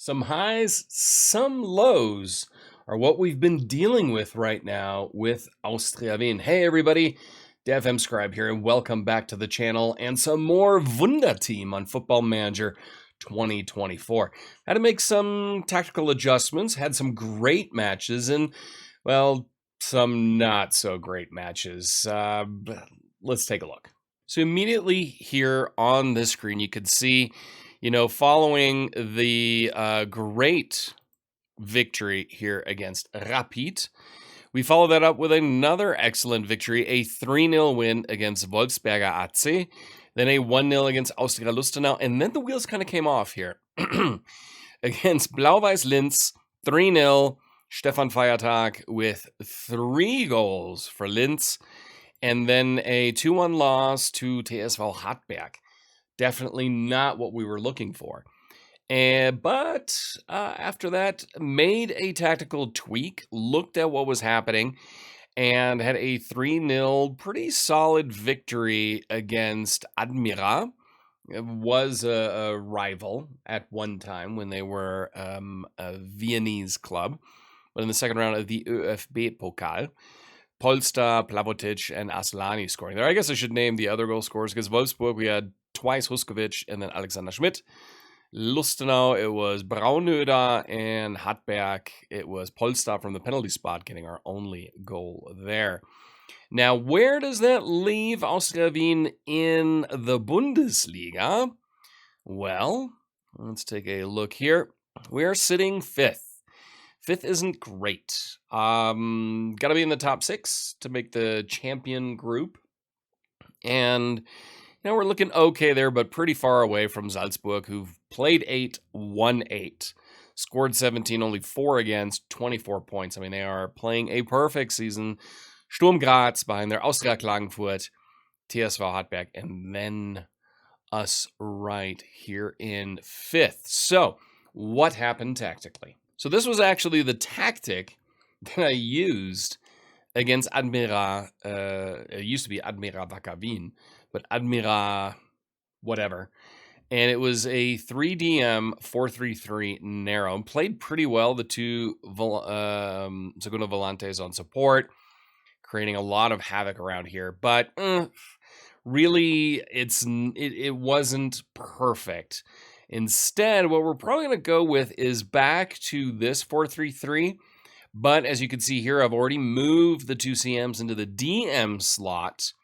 Some highs, some lows are what we've been dealing with right now with Austria Wien. Hey everybody, the FM Scribe here, and welcome back to the channel and some more Wunderteam on Football Manager 2024. Had to make some tactical adjustments, had some great matches, and, well, some not so great matches. Let's take a look. So immediately here on the screen, you could see, following the great victory here against Rapid, we follow that up with another excellent victory, a 3-0 win against Wolfsberger AC, then a 1-0 against Austria Lustenau, and then the wheels kind of came off here. Against Blau-Weiß Linz, 3-0, Stefan Feiertag with 3 goals for Linz, and then a 2-1 loss to TSV Hartberg. Definitely not what we were looking for. But after that, made a tactical tweak, looked at what was happening, and had a 3-0 pretty solid victory against Admira. It was a rival at one time when they were a Viennese club. But in the second round of the ÖFB Pokal, Polster, Plavotic, and Aslani scoring there. I guess I should name the other goal scorers because Wolfsburg, we had twice Huskovic and then Alexander Schmidt. Lustenau, it was Braunöder, and Hartberg, it was Polster from the penalty spot getting our only goal there. Now, where does that leave Austria Wien in the Bundesliga? Well, let's take a look here. We are sitting 5th. 5th isn't great. Got to be in the top 6 to make the champion group. And, we're looking okay there, but pretty far away from Salzburg, who've played 8, won 8. Scored 17, only 4 against, 24 points. I mean, they are playing a perfect season. Sturm Graz behind there, Austria Klagenfurt, TSV Hartberg, and then us right here in 5th. So, what happened tactically? So this was actually the tactic that I used against Admira. It used to be Admira Wacker Wien, but Admira whatever. And it was a 3DM 4-3-3 narrow. Played pretty well, the two Segundo Volantes on support, creating a lot of havoc around here. But really, it wasn't perfect. Instead, what we're probably going to go with is back to this 4-3-3. But as you can see here, I've already moved the 2 CMs into the DM slot.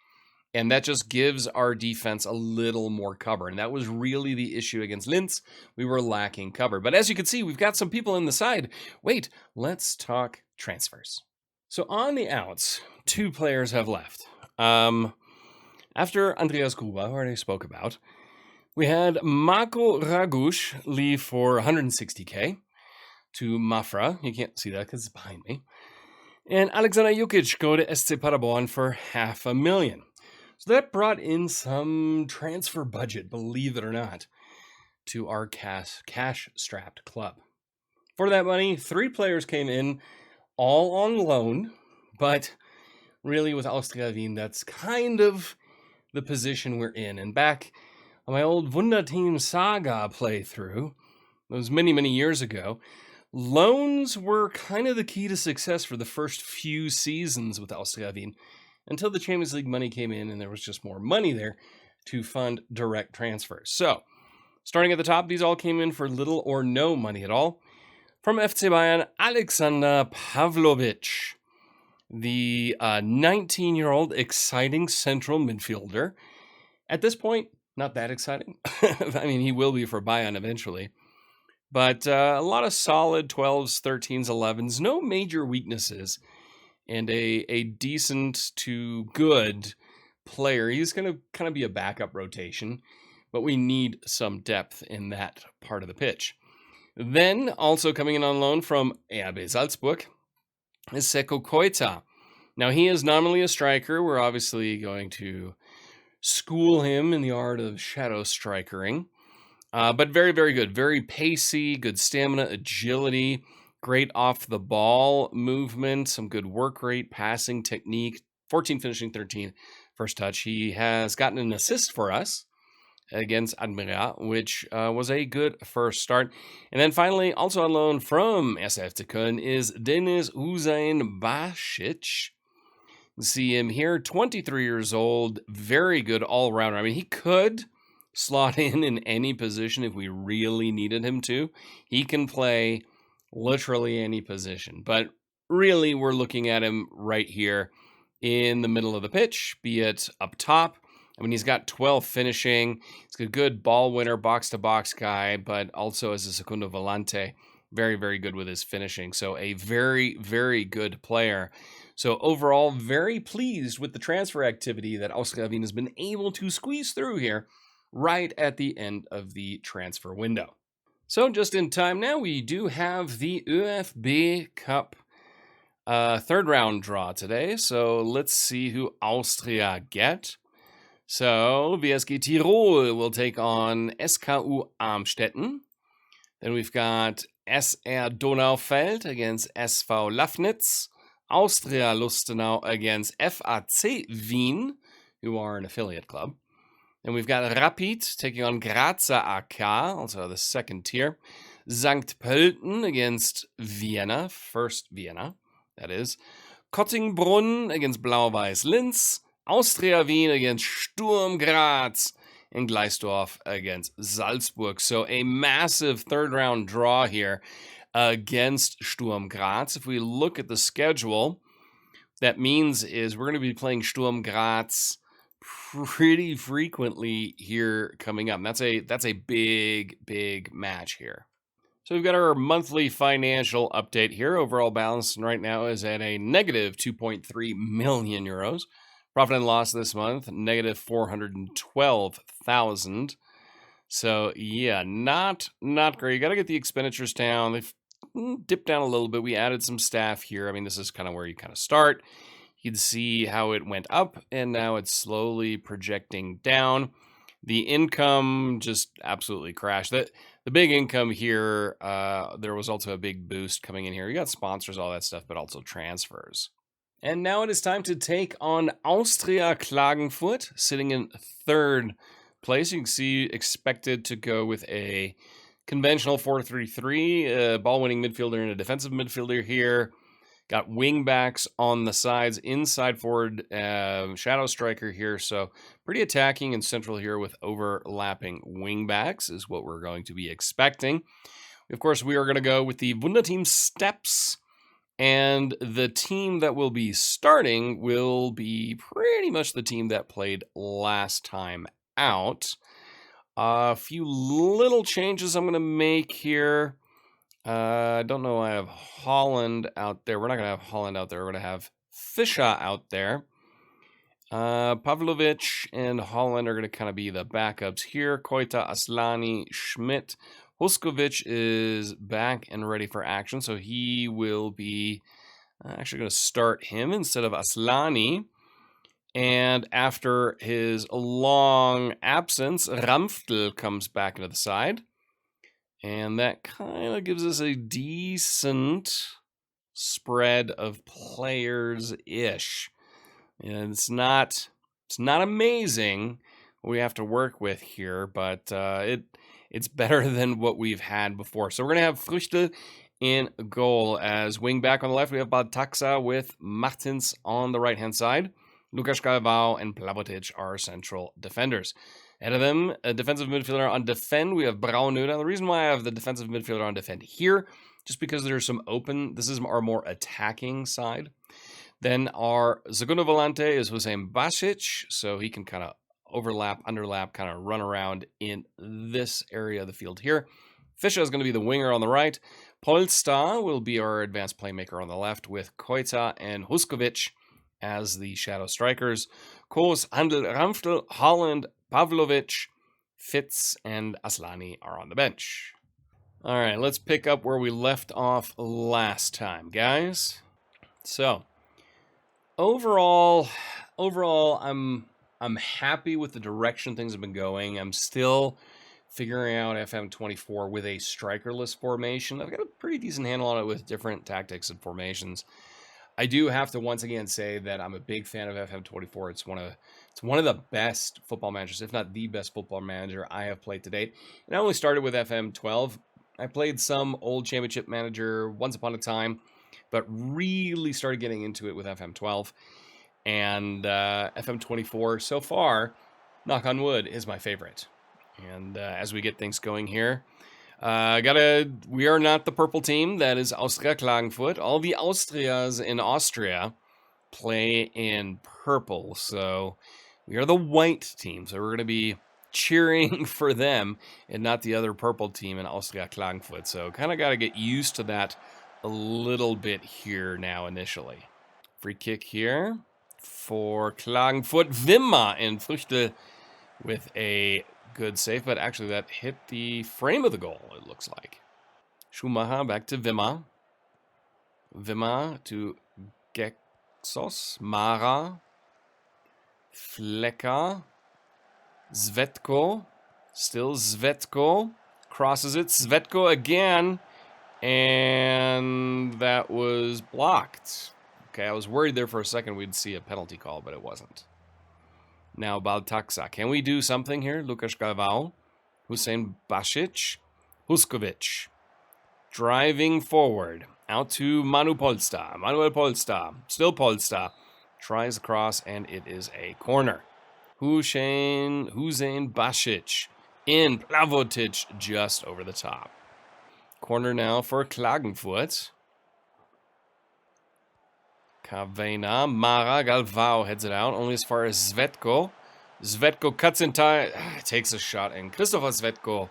And that just gives our defense a little more cover. And that was really the issue against Linz. We were lacking cover. But as you can see, we've got some people in the side. Wait, let's talk transfers. So on the outs, 2 players have left. After Andreas Gruber, who I already spoke about, we had Marco Ragush leave for 160K to Mafra. You can't see that because it's behind me. And Alexander Jukic go to SC Paderborn for $500,000. So that brought in some transfer budget, believe it or not, to our cash-strapped club. For that money, 3 players came in, all on loan, but really with Austria Wien, that's kind of the position we're in. And back on my old Wunderteam saga playthrough, it was many, many years ago, loans were kind of the key to success for the first few seasons with Austria Wien, until the Champions League money came in and there was just more money there to fund direct transfers. So, starting at the top, these all came in for little or no money at all. From FC Bayern, Alexander Pavlovic, the 19-year-old exciting central midfielder. At this point, not that exciting. I mean, he will be for Bayern eventually. But a lot of solid 12s, 13s, 11s, no major weaknesses, and a decent to good player. He's going to kind of be a backup rotation, but we need some depth in that part of the pitch. Then, also coming in on loan from RB Salzburg, is Seko Koita. Now, he is nominally a striker. We're obviously going to school him in the art of shadow strikering. But very, very good. Very pacey, good stamina, agility, great off-the-ball movement, some good work rate, passing technique, 14 finishing, 13 first touch. He has gotten an assist for us against Admira, which was a good first start. And then finally, also on loan from SF Köln is Deniz Hüseyin Basic. See him here, 23 years old, very good all-rounder. I mean, he could slot in any position if we really needed him to. He can play literally any position, but really we're looking at him right here in the middle of the pitch, be it up top. I mean, he's got 12 finishing. He's a good ball winner, box-to-box guy, but also as a segundo volante, very, very good with his finishing. So a very, very good player. So overall, very pleased with the transfer activity that Austria Wien has been able to squeeze through here right at the end of the transfer window. So just in time now, we do have the ÖFB Cup third round draw today. So let's see who Austria get. So VSG Tirol will take on SKU Amstetten. Then we've got SR Donaufeld against SV Lafnitz. Austria Lustenau against FAC Wien, who are an affiliate club. Then we've got Rapid taking on Grazer AK, also the second tier. St. Pölten against Vienna, first Vienna, that is. Kottingbrunn against Blau-Weiß Linz. Austria Wien against Sturm Graz. And Gleisdorf against Salzburg. So a massive third round draw here against Sturm Graz. If we look at the schedule, that means is we're going to be playing Sturm Graz pretty frequently here coming up. And that's a big match here. So we've got our monthly financial update here. Overall balance right now is at a negative 2.3 million euros. Profit and loss this month, negative 412,000. So yeah, not great. You got to get the expenditures down. They've dipped down a little bit. We added some staff here. I mean, this is kind of where you kind of start. You can see how it went up, and now it's slowly projecting down. The income just absolutely crashed. The big income here, there was also a big boost coming in here. You got sponsors, all that stuff, but also transfers. And now it is time to take on Austria Klagenfurt, sitting in third place. You can see expected to go with a conventional 4-3-3, ball-winning midfielder and a defensive midfielder here. Got wing backs on the sides, inside forward, shadow striker here. So pretty attacking and central here with overlapping wing backs is what we're going to be expecting. Of course, we are going to go with the Wunderteam steps. And the team that will be starting will be pretty much the team that played last time out. A few little changes I'm going to make here. I don't know. I have Holland out there. We're not going to have Holland out there. We're going to have Fischer out there. Pavlovic and Holland are going to kind of be the backups here. Koita, Aslani, Schmidt. Huskovic is back and ready for action, so he will be actually going to start him instead of Aslani. And after his long absence, Ramftl comes back into the side. And that kind of gives us a decent spread of players-ish. And it's not amazing what we have to work with here, but it's better than what we've had before. So we're going to have Früchte in goal. As wing back on the left, we have Baltaxa with Martins on the right-hand side. Lukas Galvao and Plavotic are central defenders. Ahead of them, a defensive midfielder on defend. We have Braunu. Now, the reason why I have the defensive midfielder on defend here, just because there's some open, this is our more attacking side. Then our segundo volante is Hüseyin Basic, so he can kind of overlap, underlap, kind of run around in this area of the field here. Fischer is going to be the winger on the right. Polstar will be our advanced playmaker on the left, with Koita and Huskovic as the shadow strikers. Kos, Handel, Ramftl, Holland, Pavlovic, Fitz, and Aslani are on the bench. All right, let's pick up where we left off last time, guys. So, overall, I'm happy with the direction things have been going. I'm still figuring out FM24 with a strikerless formation. I've got a pretty decent handle on it with different tactics and formations. I do have to once again say that I'm a big fan of FM24. It's one of It's one of the best football managers, if not the best football manager I have played to date. And I only started with FM12. I played some old championship manager once upon a time, but really started getting into it with FM12. And FM24 so far, knock on wood, is my favorite. And as we get things going here, we are not the purple team. That is Austria Klagenfurt. All the Austrias in Austria play in purple. So we are the white team. So we're going to be cheering for them and not the other purple team in Austria Klagenfurt. So kind of got to get used to that a little bit here now initially. Free kick here for Klagenfurt. Wimmer and Früchte with a good save, but actually that hit the frame of the goal, it looks like. Schumacher back to Wimmer. Wimmer to Gexos. Mara. Flecker. Svetko. Still Svetko. Crosses it. Svetko again. And that was blocked. Okay, I was worried there for a second we'd see a penalty call, but it wasn't. Now Baltaxa. Can we do something here? Lukas Galvao. Hussein Basic. Huskovic. Driving forward. Out to Manu Polsta. Manuel Polsta. Still Polsta. Tries the cross, and it is a corner. Hussein Basic. In Plavotic just over the top. Corner now for Klagenfurt. Kavena, Mara, Galvao heads it out, only as far as Svetko. Svetko cuts in time, takes a shot, and Christopher Svetko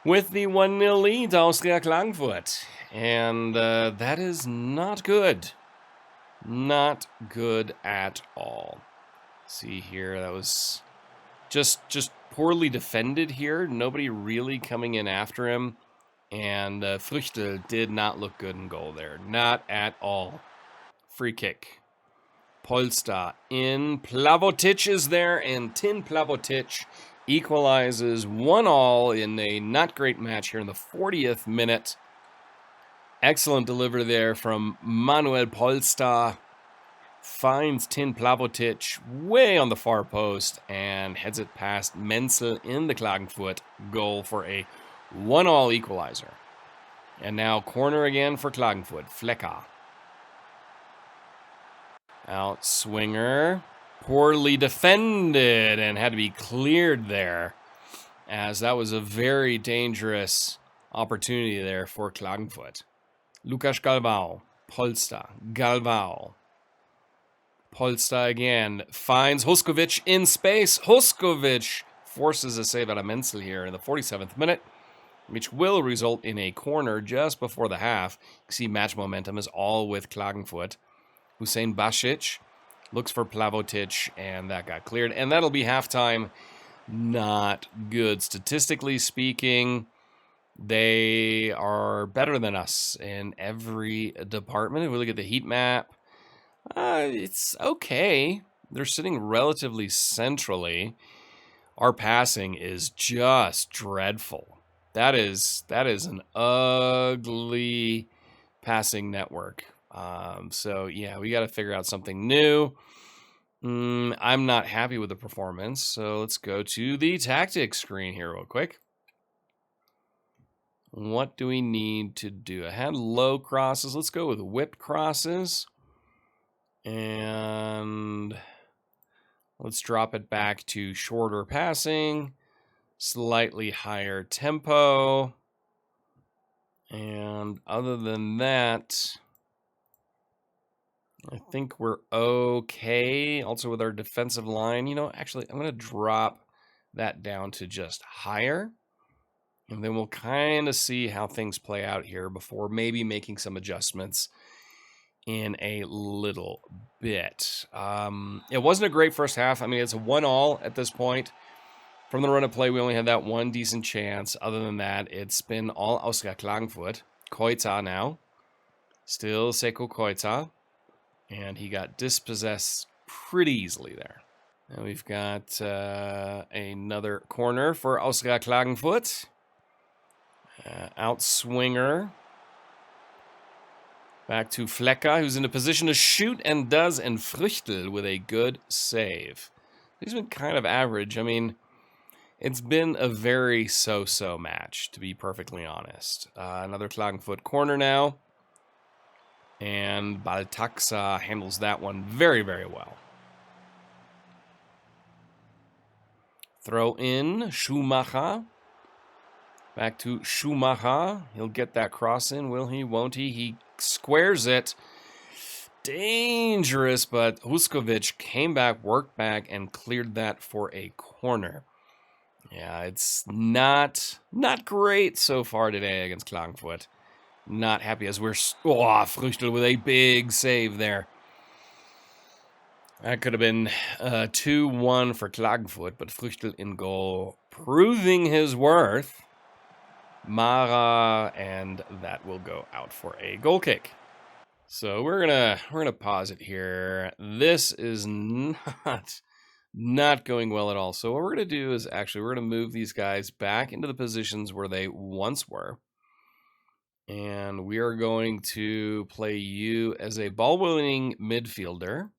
with the 1-0 lead to Austria Klagenfurt. And that is not good. Not good at all. See here, that was just poorly defended here. Nobody really coming in after him. And Früchte did not look good in goal there. Not at all. Free kick. Polsta in. Plavotic is there, and Tin Plavotic equalizes 1-1 in a not great match here in the 40th minute. Excellent delivery there from Manuel Polsta. Finds Tin Plavotic way on the far post and heads it past Menzel in the Klagenfurt goal for a 1-1 equalizer. And now corner again for Klagenfurt. Flecker. Out swinger. Poorly defended and had to be cleared there, as that was a very dangerous opportunity there for Klagenfurt. Lukas Galvao. Polsta. Galvao. Polsta again. Finds Huskovic in space. Huskovic forces a save out of Menzel here in the 47th minute, which will result in a corner just before the half. You see match momentum is all with Klagenfurt. Hussein Basic looks for Plavotic, and that got cleared. And that'll be halftime. Not good. Statistically speaking, they are better than us in every department. If we look at the heat map, it's okay. They're sitting relatively centrally. Our passing is just dreadful. That is an ugly passing network. So yeah, we got to figure out something new. I'm not happy with the performance, so let's go to the tactics screen here real quick. What do we need to do? I had low crosses. Let's go with whipped crosses. And let's drop it back to shorter passing, slightly higher tempo. And other than that, I think we're okay. Also with our defensive line, actually, I'm going to drop that down to just higher. And then we'll kind of see how things play out here before maybe making some adjustments in a little bit. It wasn't a great first half. I mean, it's a 1-1 at this point. From the run of play, we only had that one decent chance. Other than that, it's been all Austria Klagenfurt. Koita now. Still Seko Koita. And he got dispossessed pretty easily there. Now we've got another corner for Austria Klagenfurt. Outswinger. Back to Flecker, who's in a position to shoot and does, and Früchtel with a good save. He's been kind of average. I mean, it's been a very so-so match, to be perfectly honest. Another Klagenfurt corner now. And Baltaxa handles that one very, very well. Throw in Schumacher. Back to Schumacher. He'll get that cross in, will he? Won't he? He squares it. Dangerous, but Huskovic came back, worked back, and cleared that for a corner. Yeah, it's not great so far today against Klagenfurt. Not happy as we're... Oh, Früchtel with a big save there. That could have been 2-1 for Klagenfurt, but Früchtel in goal, proving his worth. Mara, and that will go out for a goal kick. So we're gonna pause it here. This is not going well at all. So what we're gonna do is actually we're gonna move these guys back into the positions where they once were. And we are going to play you as a ball-winning midfielder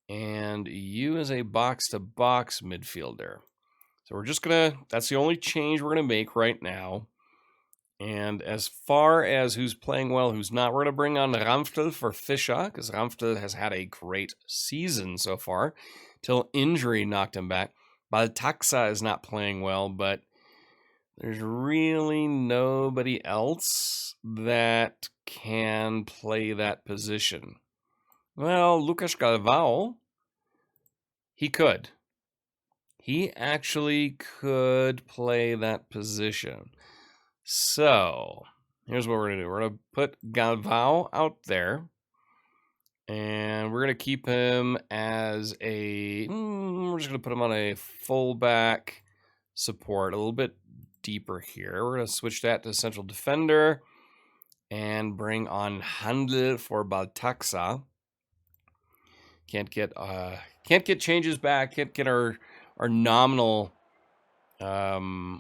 and you as a box-to-box midfielder. So we're just gonna, that's the only change we're gonna make right now. And as far as who's playing well, who's not, we're going to bring on Ramftel for Fischer, because Ramftel has had a great season so far, till injury knocked him back. Baltaxa is not playing well, but there's really nobody else that can play that position. Well, Lucas Galvão, he could. He actually could play that position. So, here's what we're going to do. We're going to put Galvão out there. And we're going to keep him as a... we're just going to put him on a fullback support. A little bit deeper here. We're going to switch that to central defender. And bring on Handel for Baltaxa. Can't get changes back. Can't get our nominal...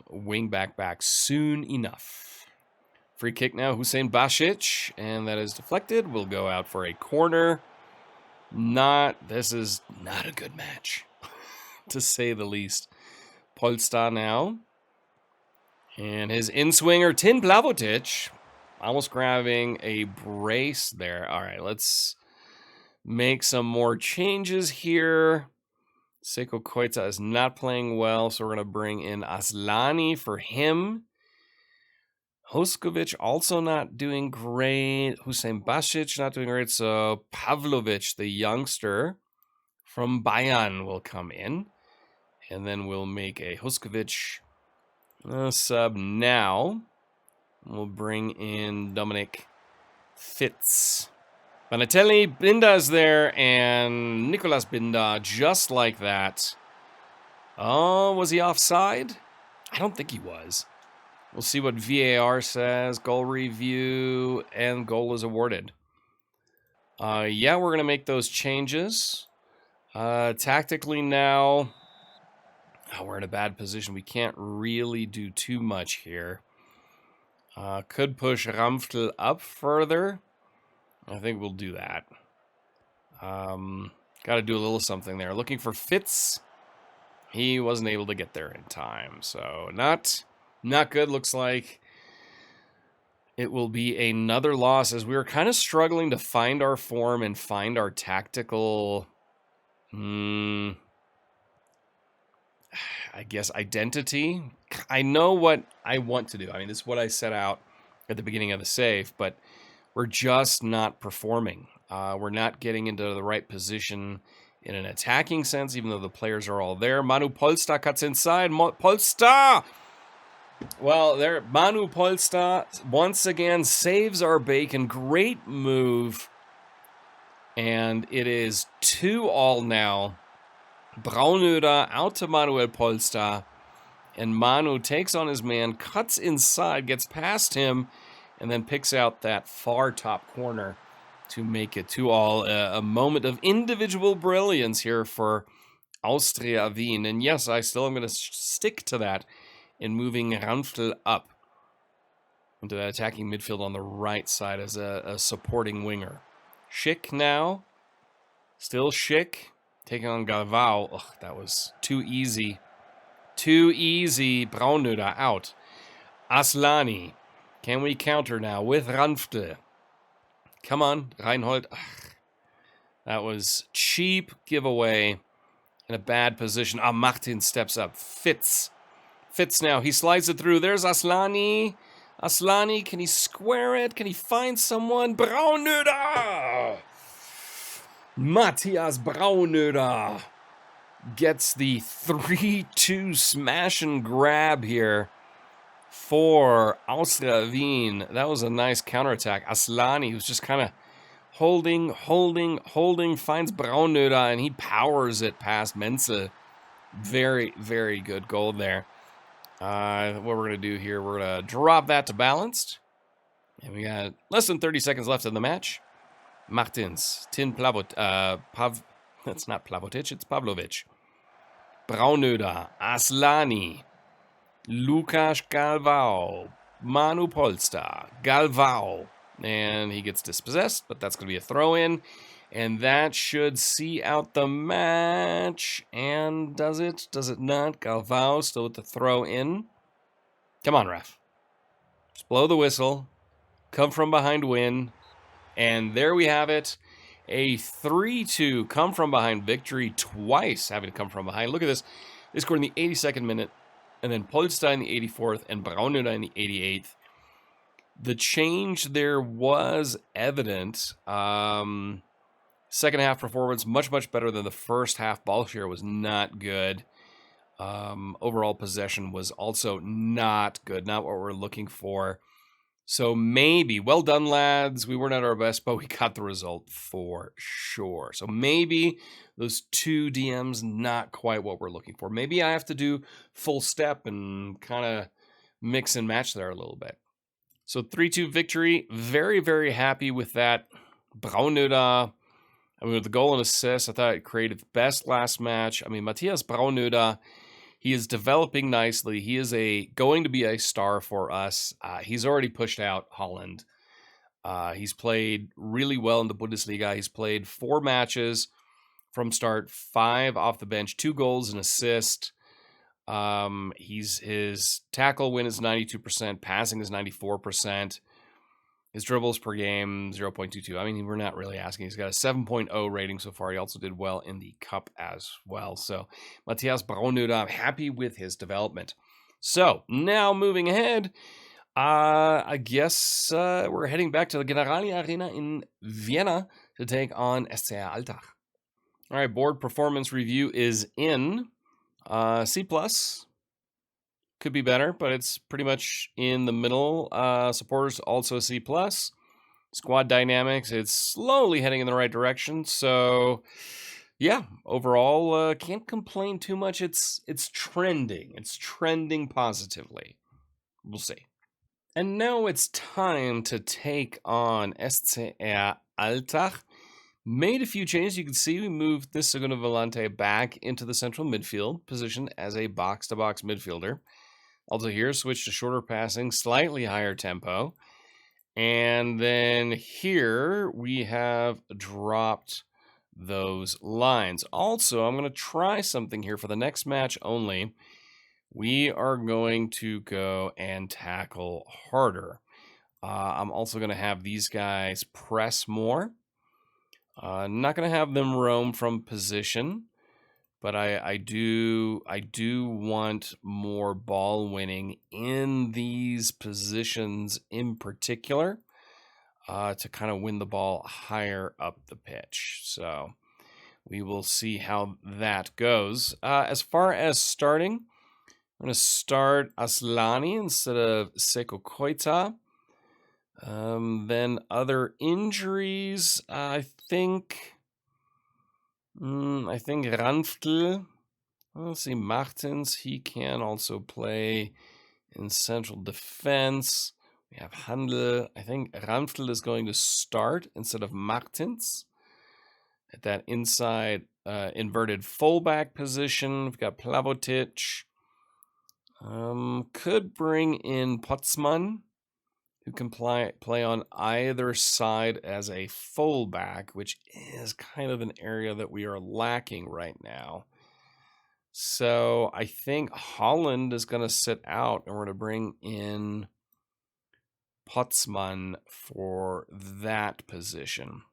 wing back soon enough. Free kick now, Hussein Basic, and that is deflected. Will go out for a corner. This is not a good match, to say the least. Polstar now. And his in-swinger, Tin Blavotic, almost grabbing a brace there. All right, let's make some more changes here. Seko Koita is not playing well, so we're going to bring in Aslani for him. Huskovic also not doing great. Hussein Basic not doing great. So Pavlovic, the youngster from Bayern, will come in. And then we'll make a Huskovic sub now. We'll bring in Dominic Fitz. Banatelli, Binda's there, and Nicolas Binda, just like that. Oh, was he offside? I don't think he was. We'll see what VAR says, goal review, and goal is awarded. Yeah, we're going to make those changes. Tactically now, we're in a bad position. We can't really do too much here. Could push Ramftel up further. I think we'll do that. Got to do a little something there. Looking for Fitz. He wasn't able to get there in time. So not good. Looks like it will be another loss as we were kind of struggling to find our form and find our tactical, I guess, identity. I know what I want to do. I mean, this is what I set out at the beginning of the save, but we're just not performing. We're not getting into the right position in an attacking sense, even though the players are all there. Manu Polstar cuts inside. Polstar! Well, there, Manu Polstar once again saves our bacon. Great move. And it is 2-2 now. Braunöder out to Manuel Polstar. And Manu takes on his man, cuts inside, gets past him, and then picks out that far top corner to make it 2-2. A moment of individual brilliance here for Austria Wien. And yes, I still am going to stick to that in moving Ramftel up. into that attacking midfield on the right side as a supporting winger. Schick now. Still Schick. Taking on Galvao. Ugh, that was too easy. Too easy. Braunöder out. Aslani. Can we counter now with Ranfte? Come on, Reinhold. Ugh, that was cheap giveaway in a bad position. Ah, Martin steps up. Fitz now. He slides it through. There's Aslani. Aslani, can he square it? Can he find someone? Braunöder! Matthias Braunöder gets the 3-2 smash and grab here for Austria Wien. That was a nice counterattack. Aslani, who's just kind of holding, finds Braunöder, and he powers it past Menze. Very, very good goal there. What we're going to do here, we're going to drop that to balanced. And we got less than 30 seconds left in the match. Martins, that's not Plavotic, it's Pavlovic. Braunöder, Aslani, Lukas Galvao, Manu Polster, Galvao. And he gets dispossessed, but that's going to be a throw-in. And that should see out the match. And does it? Does it not? Galvao still with the throw-in. Come on, ref. Just blow the whistle. Come from behind win. And there we have it. A 3-2 come from behind victory twice, having to come from behind. Look at this. They scored in the 82nd minute. And then Polster in the 84th and Braunöder in the 88th. The change there was evident. Second half performance, much better than the first half. Ball share was not good. Overall possession was also not good. Not what we're looking for. So maybe, well done, lads. We weren't at our best, but we got the result for sure. So maybe those two DMs, not quite what we're looking for. Maybe I have to do full step and kind of mix and match there a little bit. So 3-2 victory. Very, very happy with that. Braunöder, I mean, with the goal and assist, I thought it created the best last match. I mean, Matthias Braunöder, he is developing nicely. He is going to be a star for us. He's already pushed out Holland. He's played really well in the Bundesliga. He's played 4 matches from start, 5 off the bench, 2 goals and assist. His tackle win is 92%, passing is 94%. His dribbles per game, 0.22. I mean, we're not really asking. He's got a 7.0 rating so far. He also did well in the Cup as well. So, Matthias Braunöder, I'm happy with his development. So, now moving ahead, I guess we're heading back to the Generali Arena in Vienna to take on SCR Altach. All right, board performance review is in. C+. Could be better, but it's pretty much in the middle. Supporters also C+. Squad dynamics, it's slowly heading in the right direction. So, yeah, overall, can't complain too much. It's trending. It's trending positively. We'll see. And now it's time to take on SCR Altach. Made a few changes. You can see we moved this Segundo Volante back into the central midfield position as a box-to-box midfielder. Also here, switch to shorter passing, slightly higher tempo. And then here we have dropped those lines. Also, I'm going to try something here for the next match only. We are going to go and tackle harder. I'm also going to have these guys press more. Not going to have them roam from position. But I do want more ball winning in these positions in particular to kind of win the ball higher up the pitch. So we will see how that goes. As far as starting, I'm going to start Aslani instead of Seko Koita. Then other injuries, I think Ranftl, let's see, Martins, he can also play in central defense. We have Handel. I think Ranftl is going to start instead of Martins at that inside inverted fullback position. We've got Plavotic. Could bring in Potsman who can play on either side as a fullback, which is kind of an area that we are lacking right now. So I think Holland is going to sit out, and we're going to bring in Potsman for that position.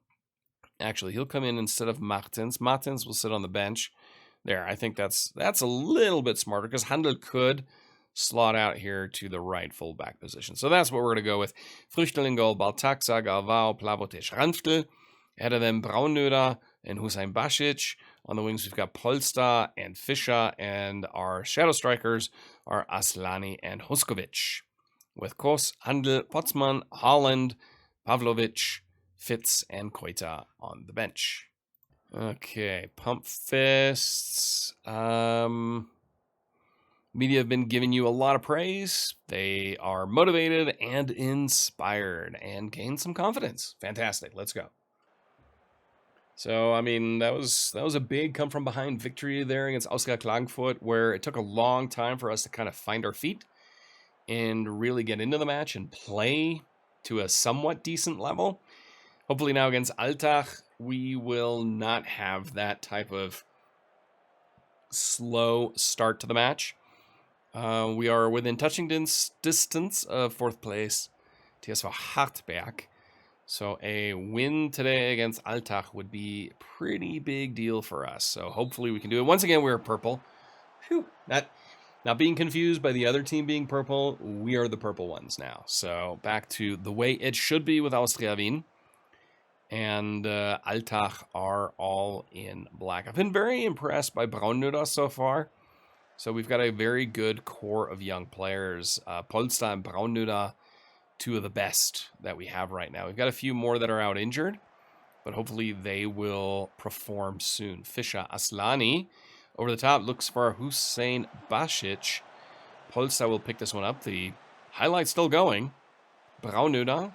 Actually, he'll come in instead of Martins. Martins will sit on the bench. There, I think that's a little bit smarter because Handel could slot out here to the right fullback position. So that's what we're going to go with. Früchtel in goal, Baltaxa, Galvao, Plavotic, Ranftl. Ahead of them, Braunöder and Hussein Basic. On the wings, we've got Polster and Fischer, and our shadow strikers are Aslani and Huskovic. With Kos, Handel, Potsman, Holland, Pavlovic, Fitz, and Koita on the bench. Okay, Pump Fists. Media have been giving you a lot of praise. They are motivated and inspired and gained some confidence. Fantastic. Let's go. So, I mean, that was a big come-from-behind victory there against Austria Klagenfurt, where it took a long time for us to kind of find our feet and really get into the match and play to a somewhat decent level. Hopefully now against Altach, we will not have that type of slow start to the match. We are within touching distance of 4th place, TSV Hartberg. So a win today against Altach would be a pretty big deal for us. So hopefully we can do it. Once again, we're purple. Whew, not being confused by the other team being purple. We are the purple ones now. So back to the way it should be with Austria Wien. And Altach are all in black. I've been very impressed by Braunöder so far. So we've got a very good core of young players. Polster and Braunöder, two of the best that we have right now. We've got a few more that are out injured, but hopefully they will perform soon. Fischer, Aslani, over the top, looks for Hussein Basic. Polster will pick this one up. The highlight's still going. Braunöder,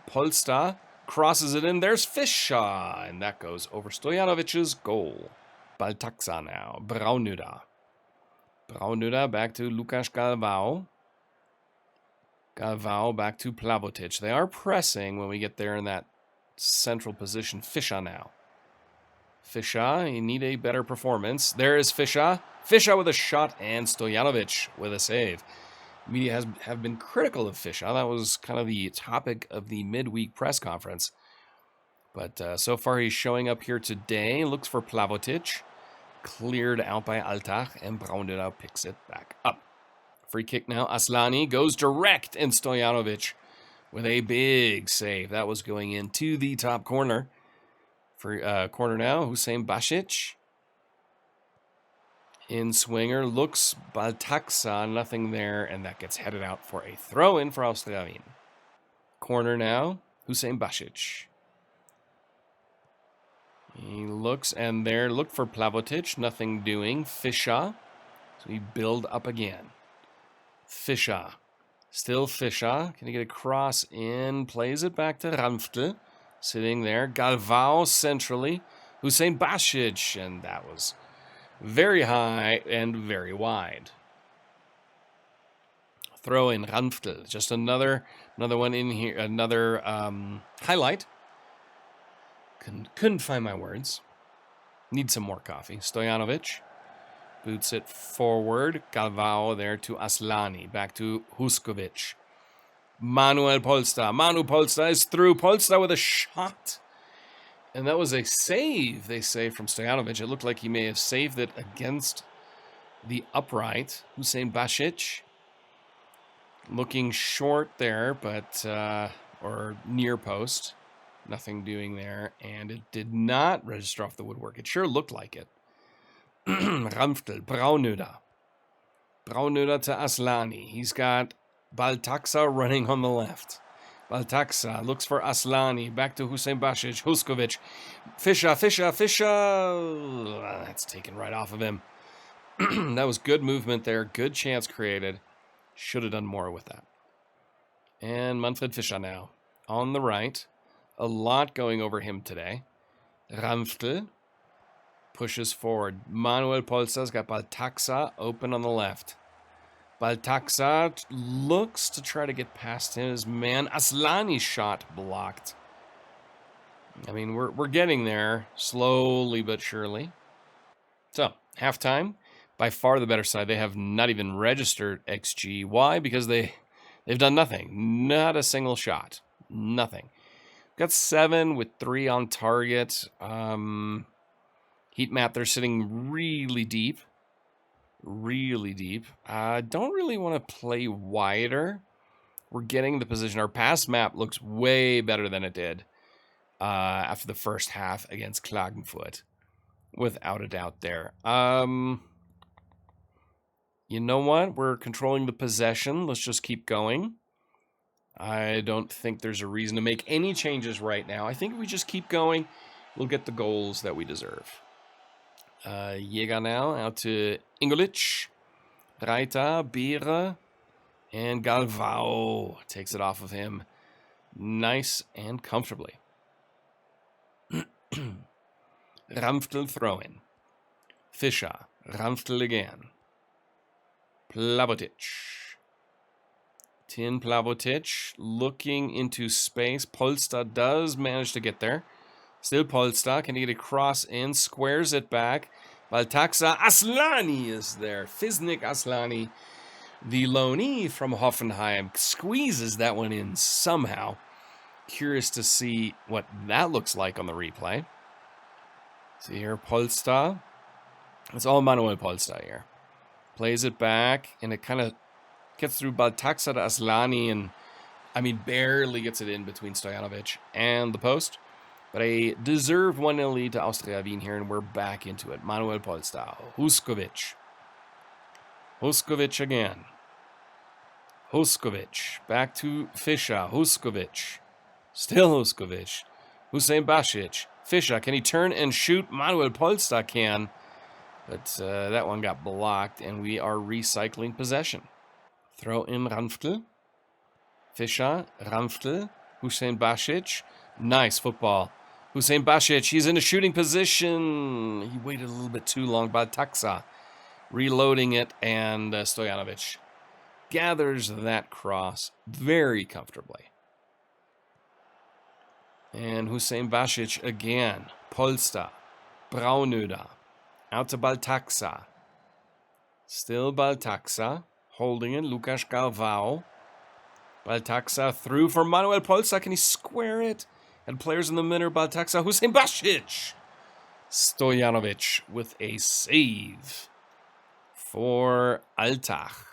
Polster, crosses it in. There's Fischer, and that goes over Stojanovic's goal. Baltaxa now. Braunöder. Braunöder back to Lukas Galvao. Galvao back to Plavotic. They are pressing when we get there in that central position. Fischer now. Fischer, you need a better performance. There is Fischer. Fischer with a shot, and Stojanovic with a save. Media have been critical of Fischer. That was kind of the topic of the midweek press conference. But so far he's showing up here today. Looks for Plavotic. Cleared out by Altach, and Braunöder picks it back up. Free kick now. Aslani goes direct, and Stojanovic with a big save. That was going into the top corner. For corner now, Hussein Basic. In swinger, looks Baltaxa, nothing there, and that gets headed out for a throw-in for Austria Wien. Corner now, Hussein Basic. He looks, and there, look for Plavotic, nothing doing. Fischer, so we build up again. Fischer, still Fischer, can he get a cross in, plays it back to Ranftl, sitting there. Galvao centrally, Hussein Basic, and that was very high and very wide. Throw in Ranftl. Just another one in here. Another highlight. Couldn't find my words. Need some more coffee. Stojanovic boots it forward. Galvao there to Aslani. Back to Huskovic. Manuel Polster. Manu Polster is through. Polster with a shot. And that was a save, they say, from Stojanovic. It looked like he may have saved it against the upright. Hussein Basic looking short there, but or near post. Nothing doing there. And it did not register off the woodwork. It sure looked like it. Ranftl, Braunöder. Braunöder to Aslani. He's got Baltaxa running on the left. Baltaxa looks for Aslani. Back to Hussein Basic. Huskovic. Fischer. That's taken right off of him. That was good movement there. Good chance created. Should have done more with that. And Manfred Fischer now. On the right. A lot going over him today. Ranftl pushes forward. Manuel Polster's got Baltaxa open on the left. Baltaxa looks to try to get past his man. Aslani's shot blocked. I mean, we're getting there slowly but surely. So, halftime, by far the better side. They have not even registered XG. Why? Because they've done nothing. Not a single shot. Nothing. Got 7 with 3 on target. Heat map, they're sitting really deep. Really deep. Don't really want to play wider. We're getting the position. Our pass map looks way better than it did after the first half against Klagenfurt. Without a doubt there. You know what? We're controlling the possession. Let's just keep going. I don't think there's a reason to make any changes right now. I think if we just keep going, we'll get the goals that we deserve. Jäger now out to Ingolic. Reiter, Beere, and Galvao takes it off of him. Nice and comfortably. Ramftel throw-in. Fischer. Ramftel again. Plavotic. Tin Plavotic looking into space. Polster does manage to get there. Still Polster. Can he get across in? Squares it back. Baltaxa. Aslani is there. Fiznik Aslani, the loanee from Hoffenheim, squeezes that one in somehow. Curious to see what that looks like on the replay. See here, Polster. It's all Manuel Polster here. Plays it back, and it kind of gets through Baltaxa to Aslani, and I mean, barely gets it in between Stojanovic and the post. But a deserved 1-0 lead to Austria Wien here, and we're back into it. Manuel Polster. Huskovic. Huskovic again. Huskovic. Back to Fischer. Huskovic. Still Huskovic. Hussein Basic. Fischer. Can he turn and shoot? Manuel Polster can. But that one got blocked, and we are recycling possession. Throw in Ramftel. Fischer. Ramftel. Hussein Basic. Nice football. Hussein Basic, he's in a shooting position. He waited a little bit too long. Baltaxa reloading it, and Stojanovic gathers that cross very comfortably. And Hussein Basic again. Polster. Braunöder. Out to Baltaxa. Still Baltaxa. Holding it. Lukas Galvao. Baltaxa through for Manuel Polster. Can he square it? And players in the middle, Baltaxa, Hussein Basic. Stojanovic with a save for Altach.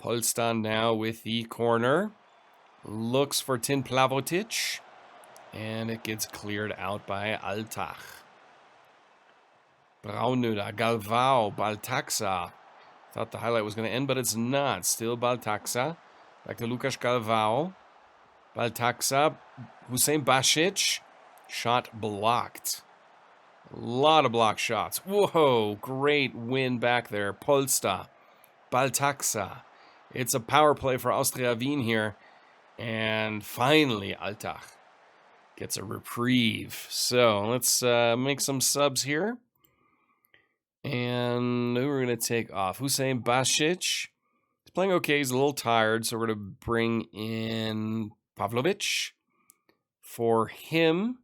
Polster now with the corner. Looks for Tin Plavotic. And it gets cleared out by Altach. Braunöder, Galvao, Baltaxa. Thought the highlight was going to end, but it's not. Still Baltaxa. Back to Lukas Galvao. Baltaxa, Hussein Basic, shot blocked. A lot of blocked shots. Whoa, great win back there. Polster, Baltaxa. It's a power play for Austria Wien here. And finally, Altach gets a reprieve. So let's make some subs here. And who we're going to take off? Hussein Basic. He's playing okay. He's a little tired, so we're going to bring in Pavlovic for him.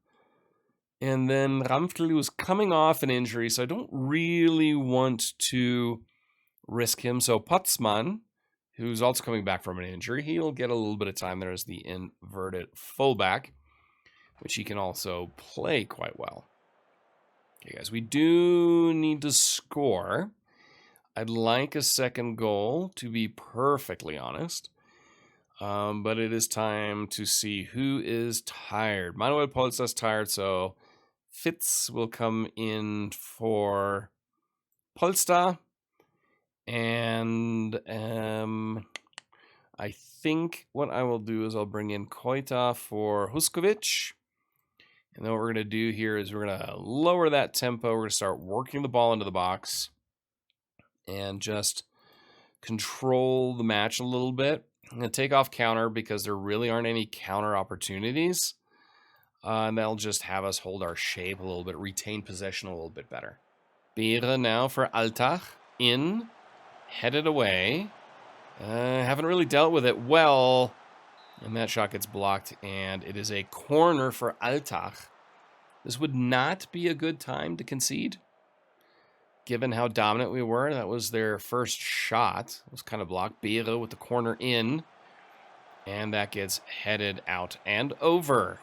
And then Ramftel was coming off an injury, so I don't really want to risk him. So Potzmann, who's also coming back from an injury, he'll get a little bit of time there as the inverted fullback, which he can also play quite well. Okay, guys, we do need to score. I'd like a second goal, to be perfectly honest. But it is time to see who is tired. Manuel Polster's tired, so Fitz will come in for Polster. And I think what I will do is I'll bring in Koita for Huskovic. And then what we're going to do here is we're going to lower that tempo. We're going to start working the ball into the box and just control the match a little bit. I'm going to take off counter because there really aren't any counter opportunities. And that'll just have us hold our shape a little bit, retain possession a little bit better. Beere now for Altach. In. headed away. Haven't really dealt with it well. And that shot gets blocked, and it is a corner for Altach. This would not be a good time to concede, given how dominant we were. That was their first shot. It was kind of blocked. Beere with the corner in, and that gets headed out and over.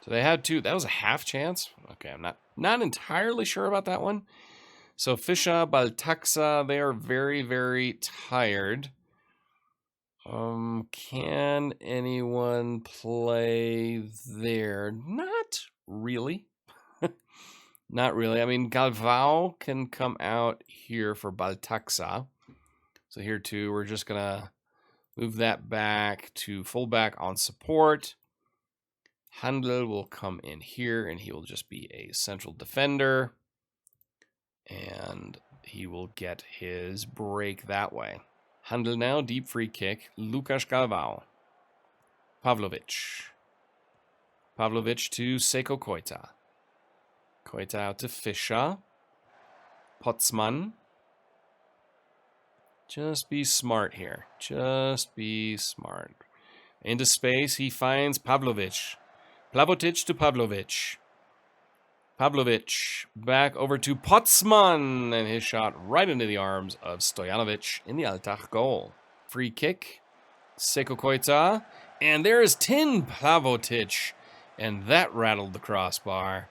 So they had two. That was a half chance. Okay, I'm not entirely sure about that one. So Fischer, Baltaxa, they are very, very tired. Can anyone play there? Not really. Not really. I mean, Galvao can come out here for Baltaxa. So here too, we're just going to move that back to fullback on support. Handel will come in here, and he will just be a central defender. And he will get his break that way. Handel now, deep free kick. Lukas Galvao. Pavlovic. Pavlovic to Seko Koita. Koita out to Fischer. Potzmann. Just be smart here. Just be smart. Into space, he finds Pavlovic. Plavotic to Pavlovic. Pavlovic back over to Potzmann, and his shot right into the arms of Stojanovic in the Altach goal. Free kick, Seko Koita, and there is Tin Plavotic, and that rattled the crossbar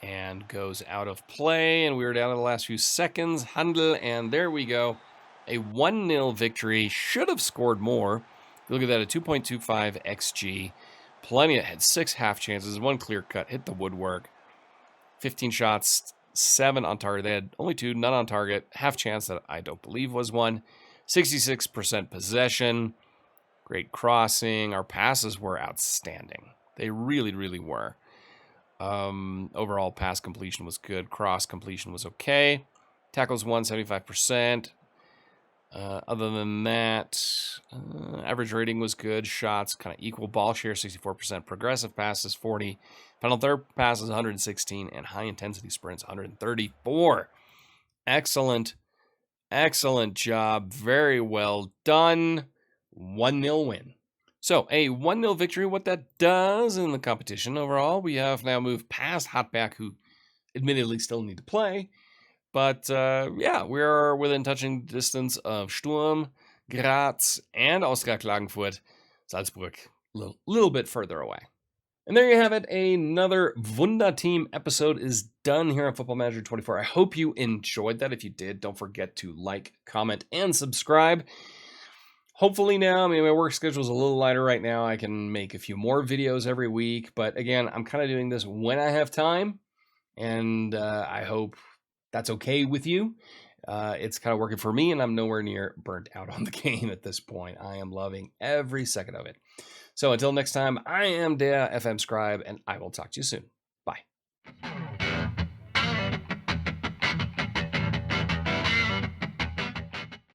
and goes out of play, and we were down to the last few seconds. Handel, and there we go. A 1-0 victory. Should have scored more. Look at that, a 2.25 XG. Plenty of, had 6 half chances, 1 clear cut, hit the woodwork. 15 shots, 7 on target. They had only 2, none on target. Half chance that I don't believe was 1. 66% possession. Great crossing. Our passes were outstanding. They really, really were. Overall pass completion was good. Cross completion was okay. Tackles won 75%. Other than that, average rating was good. Shots kind of equal. Ball share 64%. Progressive passes 40. Final third passes 116. And high intensity sprints 134. Excellent. Excellent job. Very well done. 1-0 win. So a 1-0 victory. What that does in the competition overall, we have now moved past Hartberg, who admittedly still need to play. But, yeah, we're within touching distance of Sturm, Graz, and Austria Klagenfurt. Salzburg, a little bit further away. And there you have it. Another Wunderteam episode is done here on Football Manager 24. I hope you enjoyed that. If you did, don't forget to like, comment, and subscribe. Hopefully now, I mean, my work schedule is a little lighter right now. I can make a few more videos every week. But, again, I'm kind of doing this when I have time. And I hope that's okay with you. It's kind of working for me, and I'm nowhere near burnt out on the game at this point. I am loving every second of it. So until next time, I am Der FM Scribe, and I will talk to you soon. Bye.